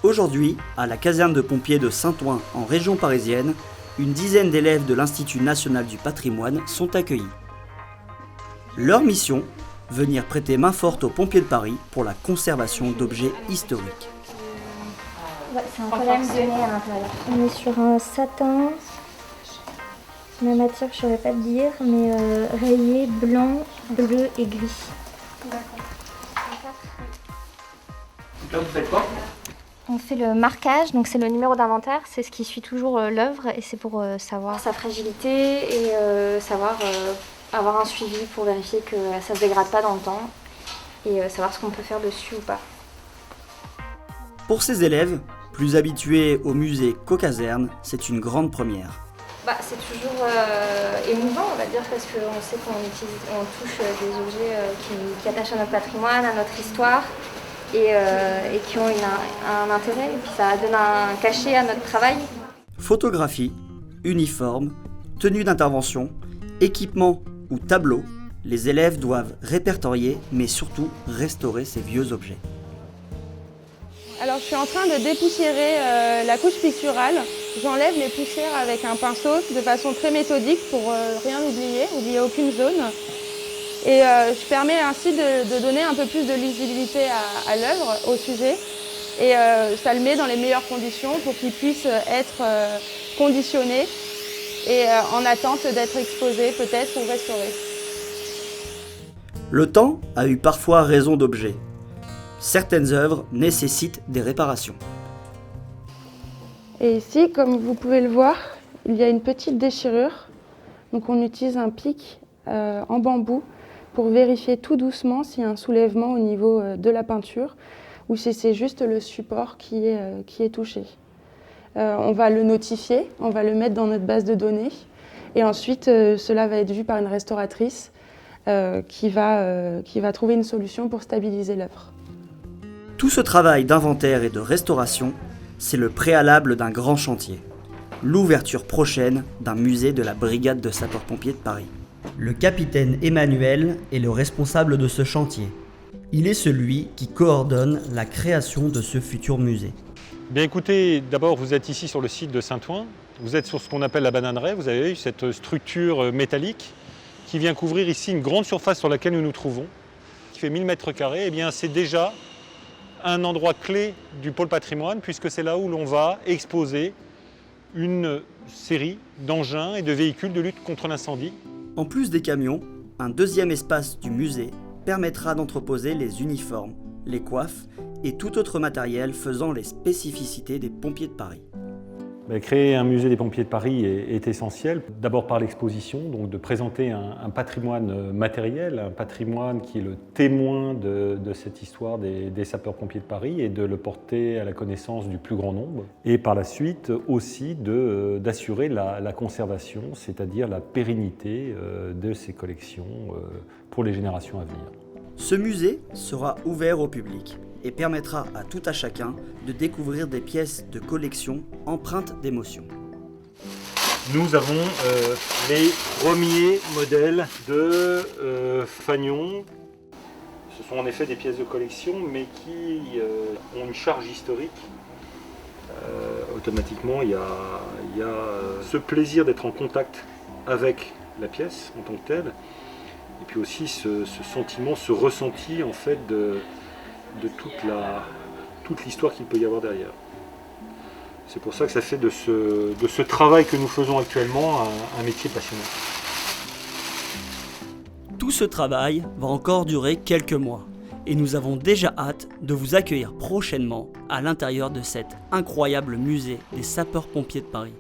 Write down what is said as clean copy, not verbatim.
Aujourd'hui, à la caserne de pompiers de Saint-Ouen en région parisienne, une dizaine d'élèves de l'Institut national du patrimoine sont accueillis. Leur mission, venir prêter main forte aux pompiers de Paris pour la conservation d'objets historiques. Ouais, c'est un problème de nez à l'intérieur. On est sur un satin, la matière je ne saurais pas te dire, mais rayé, blanc, bleu et gris. Donc là, vous faites quoi ? On fait le marquage, donc c'est le numéro d'inventaire, c'est ce qui suit toujours l'œuvre et c'est pour savoir sa fragilité et savoir avoir un suivi pour vérifier que ça ne se dégrade pas dans le temps et savoir ce qu'on peut faire dessus ou pas. Pour ces élèves, plus habitués au musée qu'aux casernes, c'est une grande première. C'est toujours émouvant, on va dire, parce qu'on sait qu'on touche des objets qui attachent à notre patrimoine, à notre histoire. Et qui ont un intérêt, et puis ça donne un cachet à notre travail. Photographie, uniforme, tenue d'intervention, équipement ou tableau, les élèves doivent répertorier, mais surtout restaurer ces vieux objets. Alors je suis en train de dépoussiérer la couche picturale. J'enlève les poussières avec un pinceau de façon très méthodique pour rien oublier aucune zone. Et je permets ainsi de donner un peu plus de lisibilité à l'œuvre, au sujet. Et ça le met dans les meilleures conditions pour qu'il puisse être conditionné et en attente d'être exposé peut-être ou restauré. Le temps a eu parfois raison d'objets. Certaines œuvres nécessitent des réparations. Et ici, comme vous pouvez le voir, il y a une petite déchirure. Donc on utilise un pic en bambou pour vérifier tout doucement s'il y a un soulèvement au niveau de la peinture ou si c'est juste le support qui est touché. On va le notifier, on va le mettre dans notre base de données et ensuite cela va être vu par une restauratrice qui va trouver une solution pour stabiliser l'œuvre. Tout ce travail d'inventaire et de restauration, c'est le préalable d'un grand chantier, l'ouverture prochaine d'un musée de la brigade de sapeurs-pompiers de Paris. Le capitaine Emmanuel est le responsable de ce chantier. Il est celui qui coordonne la création de ce futur musée. Bien écoutez, d'abord vous êtes ici sur le site de Saint-Ouen. Vous êtes sur ce qu'on appelle la bananeraie. Vous avez cette structure métallique qui vient couvrir ici une grande surface sur laquelle nous nous trouvons, qui fait 1000 m². Eh bien c'est déjà un endroit clé du pôle patrimoine puisque c'est là où l'on va exposer une série d'engins et de véhicules de lutte contre l'incendie. En plus des camions, un deuxième espace du musée permettra d'entreposer les uniformes, les coiffes et tout autre matériel faisant les spécificités des pompiers de Paris. Créer un musée des pompiers de Paris est essentiel, d'abord par l'exposition, donc de présenter un patrimoine matériel, un patrimoine qui est le témoin de cette histoire des sapeurs-pompiers de Paris et de le porter à la connaissance du plus grand nombre. Et par la suite aussi d'assurer la conservation, c'est-à-dire la pérennité de ces collections pour les générations à venir. Ce musée sera ouvert au public et permettra à tout à chacun de découvrir des pièces de collection empreintes d'émotion. Nous avons les premiers modèles de fanions. Ce sont en effet des pièces de collection, mais qui ont une charge historique. Automatiquement, il y a ce plaisir d'être en contact avec la pièce en tant que telle, et puis aussi ce sentiment, ce ressenti en fait de toute l'histoire qu'il peut y avoir derrière. C'est pour ça que ça fait de ce travail que nous faisons actuellement un métier passionnant. Tout ce travail va encore durer quelques mois et nous avons déjà hâte de vous accueillir prochainement à l'intérieur de cet incroyable musée des sapeurs-pompiers de Paris.